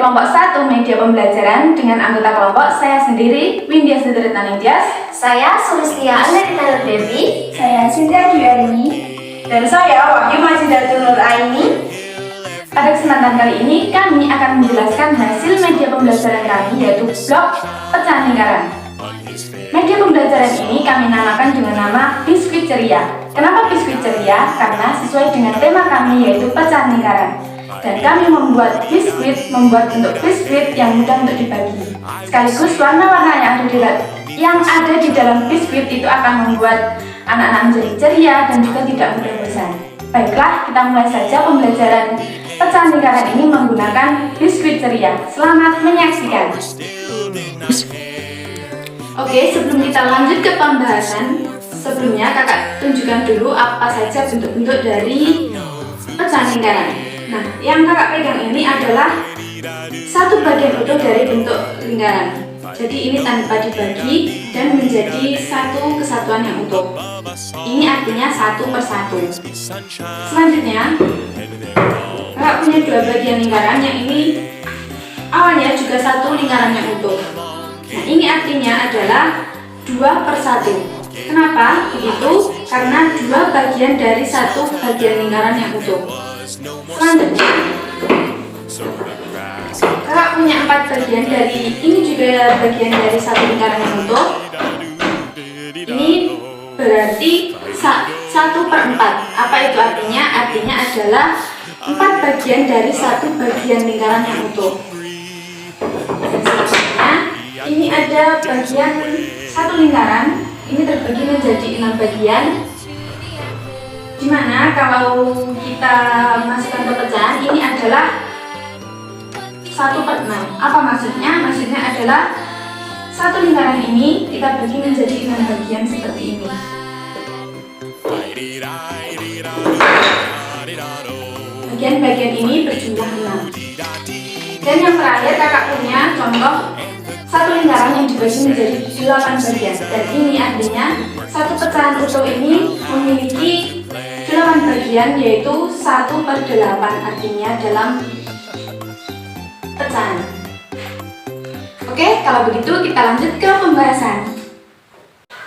kelompok 1 media pembelajaran dengan anggota kelompok saya sendiri, Windia Sudarita Ningtyas, saya Sulistia Anderina Devi, saya Sinta Dwi, dan saya Wahyu Majidatul Nur Aini. Pada kesempatan kali ini kami akan menjelaskan hasil media pembelajaran kami, yaitu blok pecahan lingkaran. Media pembelajaran ini kami namakan dengan nama biskuit ceria. Kenapa biskuit ceria? Karena sesuai dengan tema kami, yaitu pecahan lingkaran. Dan kami membuat bentuk biskuit yang mudah untuk dibagi. Sekaligus warna-warna yang ada di dalam biskuit itu akan membuat anak-anak menjadi ceria dan juga tidak mudah bosan. Baiklah, kita mulai saja pembelajaran pecahan lingkaran ini menggunakan biskuit ceria. Selamat menyaksikan. Oke, sebelum kita lanjut ke pembahasan, sebelumnya kakak tunjukkan dulu apa saja bentuk-bentuk dari pecahan lingkaran. Nah, yang kakak pegang ini adalah satu bagian utuh dari bentuk lingkaran. Jadi ini tanpa dibagi dan menjadi satu kesatuan yang utuh. Ini artinya satu persatu. Selanjutnya, kakak punya dua bagian lingkaran yang ini awalnya juga satu lingkaran yang utuh. Nah, ini artinya adalah 2/1. Kenapa begitu? Karena dua bagian dari satu bagian lingkaran yang utuh. Selanjutnya, kakak punya 4 bagian dari ini juga bagian dari satu lingkaran yang utuh. Ini berarti 1/4. Apa itu artinya? Artinya adalah 4 bagian dari satu bagian lingkaran yang utuh. Selanjutnya, ini ada bagian satu lingkaran. Ini terbagi menjadi 6 bagian. Dimana kalau kita masukkan ke pecahan, ini adalah 1/6. Apa maksudnya? Maksudnya adalah satu lingkaran ini kita bagi menjadi 6 bagian seperti ini. Bagian-bagian ini berjumlah 6. Dan yang terakhir kakak punya contoh satu lingkaran yang dibagi menjadi 8 bagian. Dan ini artinya satu pecahan utuh ini memiliki 8 bagian, yaitu 1/8 artinya dalam pecahan. Oke, kalau begitu kita lanjut ke pembahasan.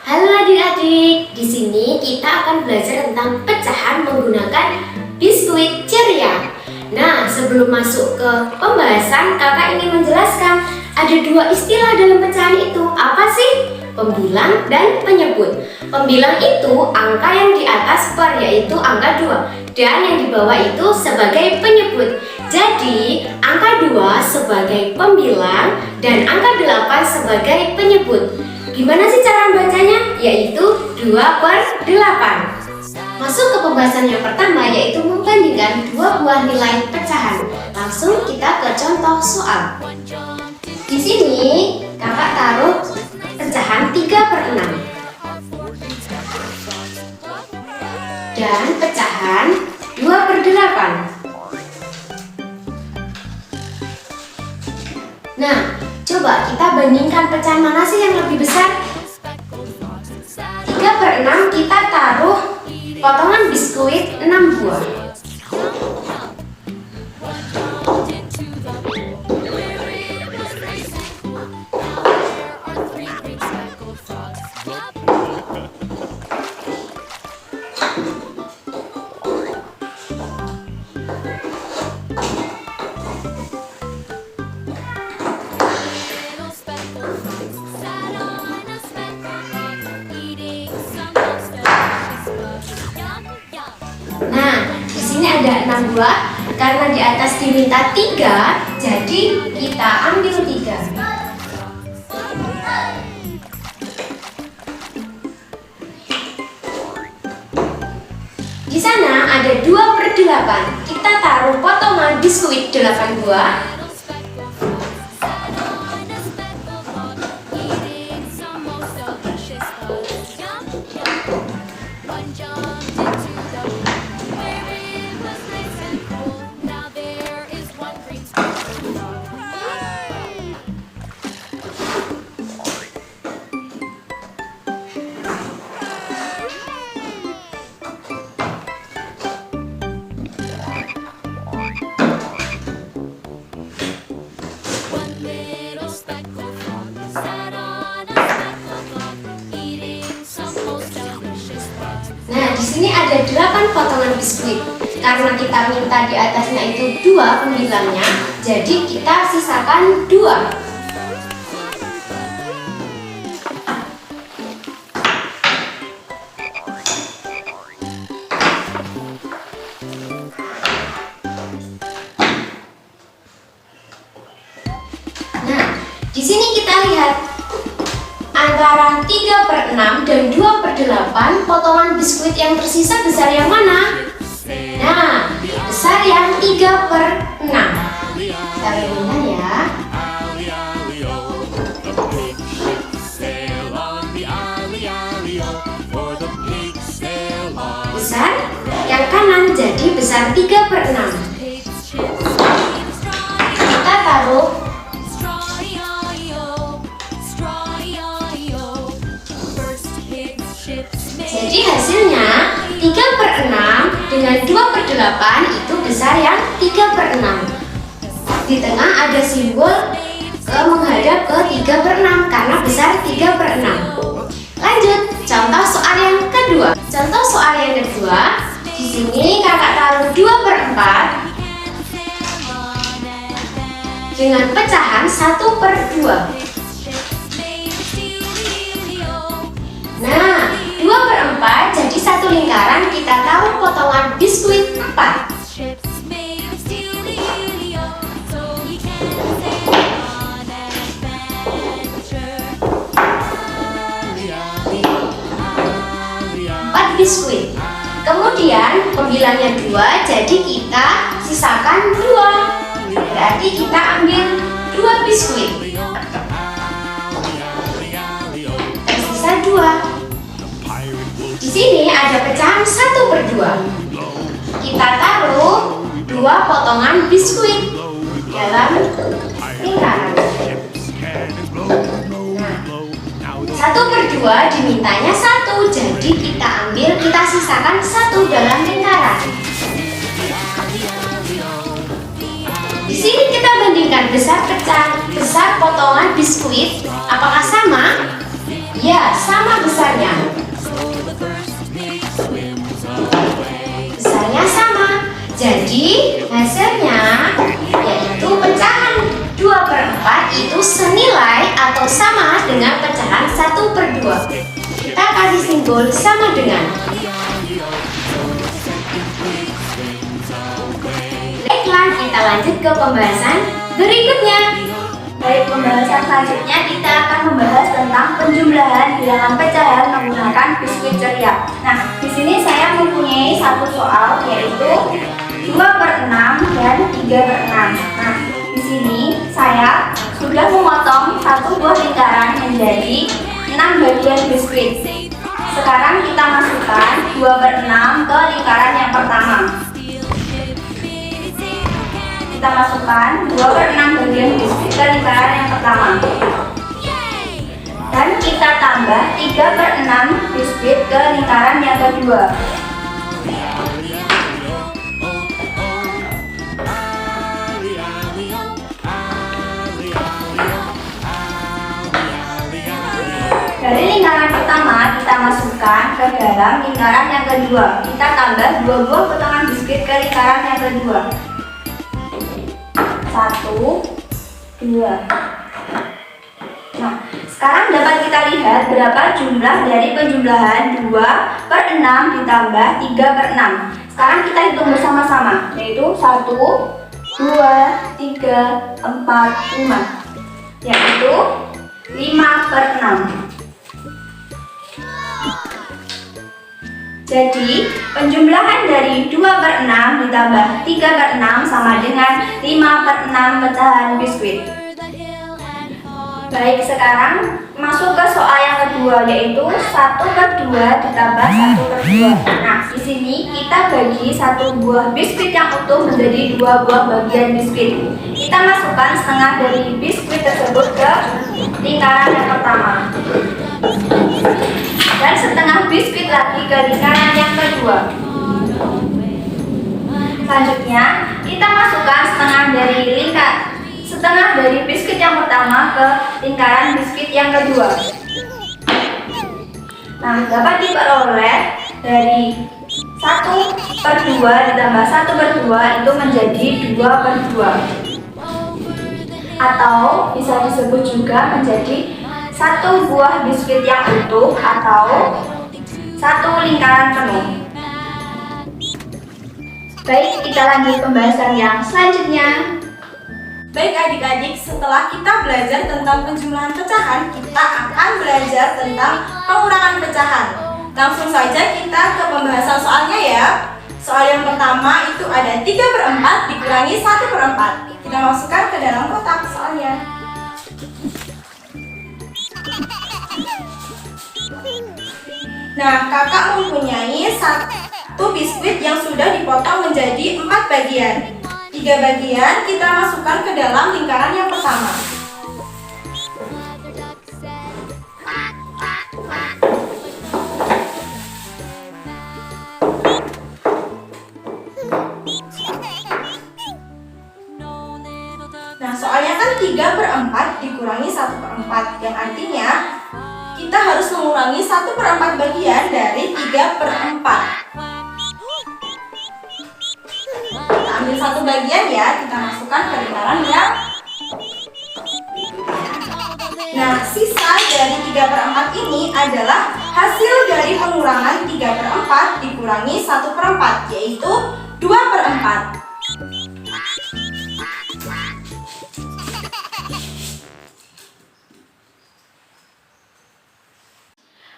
Halo adik-adik, di sini kita akan belajar tentang pecahan menggunakan biskuit ceria. Nah, sebelum masuk ke pembahasan, kakak ingin menjelaskan ada dua istilah dalam pecahan itu. Apa sih? Pembilang dan penyebut. Pembilang itu angka yang di atas bar, yaitu angka 2, dan yang di bawah itu sebagai penyebut. Jadi, angka 2 sebagai pembilang dan angka 8 sebagai penyebut. Gimana sih cara membacanya? Yaitu 2/8. Masuk ke pembahasan yang pertama, yaitu membandingkan dua buah nilai pecahan. Langsung kita ke contoh soal. Di sini kakak taruh pecahan 3/6 dan pecahan 2/8. Nah, coba kita bandingkan pecahan mana sih yang lebih besar? 3/6 kita taruh potongan biskuit 6 buah. Nah, di sini ada 6 buah. Karena di atas diminta 3, jadi kita ambil 3. Di sana ada 2/8. Kita taruh potongan biskuit 8 buah. di sini ada 8 potongan biskuit. Karena kita minta di atasnya itu 2 pembilangnya, jadi kita sisakan 2. Di sini kita lihat antara 3/6 dan 2/8 potongan biskuit yang tersisa besar yang mana? Nah, besar yang 3/6. Kita renungkan ya. Besar yang kanan jadi besar 3/6. Kita taruh. Jadi hasilnya 3/6 dengan 2/8 itu besar yang 3/6. Di tengah ada simbol menghadap ke 3/6 karena besar 3/6. Lanjut, contoh soal yang kedua. Contoh soal yang kedua, di sini kakak taruh 2/4 dengan pecahan 1/2. Nah, 2/4 jadi satu lingkaran, kita taruh potongan biskuit 4. Biskuit. Kemudian pembilangnya 2, jadi kita sisakan 2. Berarti kita ambil 2 biskuit. Tersisa 2. Di sini ada pecahan 1/2. Kita taruh 2 potongan biskuit dalam lingkaran. Nah, 1/2 dimintanya 1, jadi kita sisakan 1 dalam lingkaran. Di sini kita bandingkan besar potongan biskuit, apakah sama? Ya, sama besarnya. Besarnya sama. Jadi hasilnya yaitu pecahan 2/4 itu senilai atau sama dengan pecahan 1/2. Kita kasih simbol sama dengan. Baiklah, kita lanjut ke pembahasan berikutnya. Baik, pembahasan selanjutnya kita akan membahas tentang penjumlahan bilangan pecahan menggunakan biskuit ceria. Nah, di sini saya mempunyai satu soal yaitu 2/6 dan 3/6. Nah, di sini saya sudah memotong satu buah lingkaran menjadi 6 bagian biskuit. Sekarang kita masukkan 2/6 ke lingkaran yang pertama. Kita masukkan 2/6 bagian biskuit ke lingkaran yang pertama. Dan kita tambah 3/6 biskuit ke lingkaran yang kedua. Dari lingkaran pertama kita masukkan ke dalam lingkaran yang kedua. Kita tambah 2 buah potongan biskuit ke lingkaran yang kedua. 1, 2. Nah, sekarang dapat kita lihat berapa jumlah dari penjumlahan 2/6 ditambah 3/6. Sekarang kita hitung bersama-sama, yaitu 1, 2, 3, 4, 5, yaitu 5/6. Jadi, penjumlahan dari 2/6 ditambah 3/6 sama dengan 5/6 pecahan biskuit. Baik, sekarang masuk ke soal yang kedua, yaitu 1/2 ditambah 1/2. Nah, di sini kita bagi satu buah biskuit yang utuh menjadi 2 buah bagian biskuit. Kita masukkan setengah dari biskuit tersebut ke lingkaran yang pertama. Dan setengah biskuit lagi ke lingkaran yang kedua. Selanjutnya, kita masukkan setengah dari biskuit yang pertama ke lingkaran biskuit yang kedua. Nah, dapat diperoleh Dari 1/2 ditambah 1/2 itu menjadi 2/2. Atau bisa disebut juga menjadi 1 buah biskuit yang utuh atau 1 lingkaran penuh. Baik, kita lanjut pembahasan yang selanjutnya. Baik adik-adik, setelah kita belajar tentang penjumlahan pecahan, kita akan belajar tentang pengurangan pecahan. Langsung saja kita ke pembahasan soalnya ya. Soal yang pertama itu ada 3/4 dikurangi 1/4. Kita masukkan ke dalam kotak soalnya. Nah, kakak mempunyai 1 biskuit yang sudah dipotong menjadi 4 bagian. 3 bagian kita masukkan ke dalam lingkaran yang pertama. Nah, soalnya kan 3/4 dikurangi 1/4, yang artinya kita harus mengurangi 1/4 bagian dari 3/4. Kita ambil 1 bagian ya, kita masukkan ke lingkaran yang. Nah, sisa dari 3/4 ini adalah hasil dari pengurangan 3/4 dikurangi 1/4, yaitu 2/4.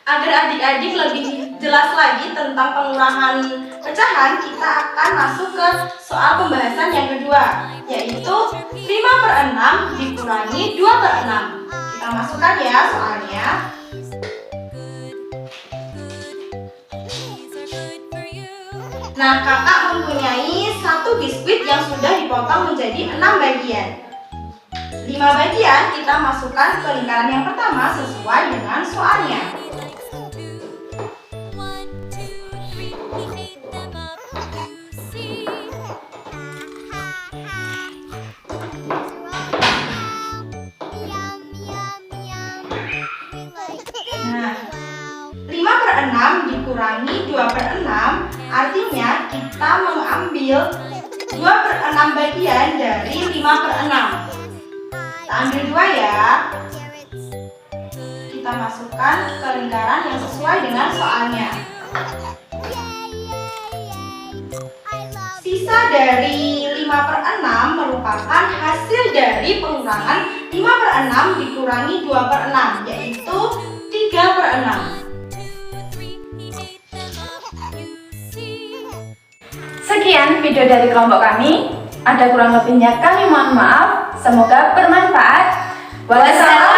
Agar adik-adik lebih jelas lagi tentang pengurangan pecahan, kita akan masuk ke soal pembahasan yang kedua, yaitu 5/6 dikurangi 2/6. Kita masukkan ya soalnya. Nah, kakak mempunyai 1 biskuit yang sudah dipotong menjadi 6 bagian. 5 bagian kita masukkan ke lingkaran yang pertama sesuai dengan soalnya. Nah, 5/6 dikurangi 2/6 artinya kita mengambil 2/6 bagian dari 5/6. Kita ambil 2 ya. Kita masukkan ke lingkaran yang sesuai dengan soalnya. Sisa dari 5/6 merupakan hasil dari pengurangan 5/6 dikurangi 2/6, yaitu 3/6. Sekian video dari kelompok kami. Ada kurang lebihnya kami mohon maaf. Semoga bermanfaat. Wassalamualaikum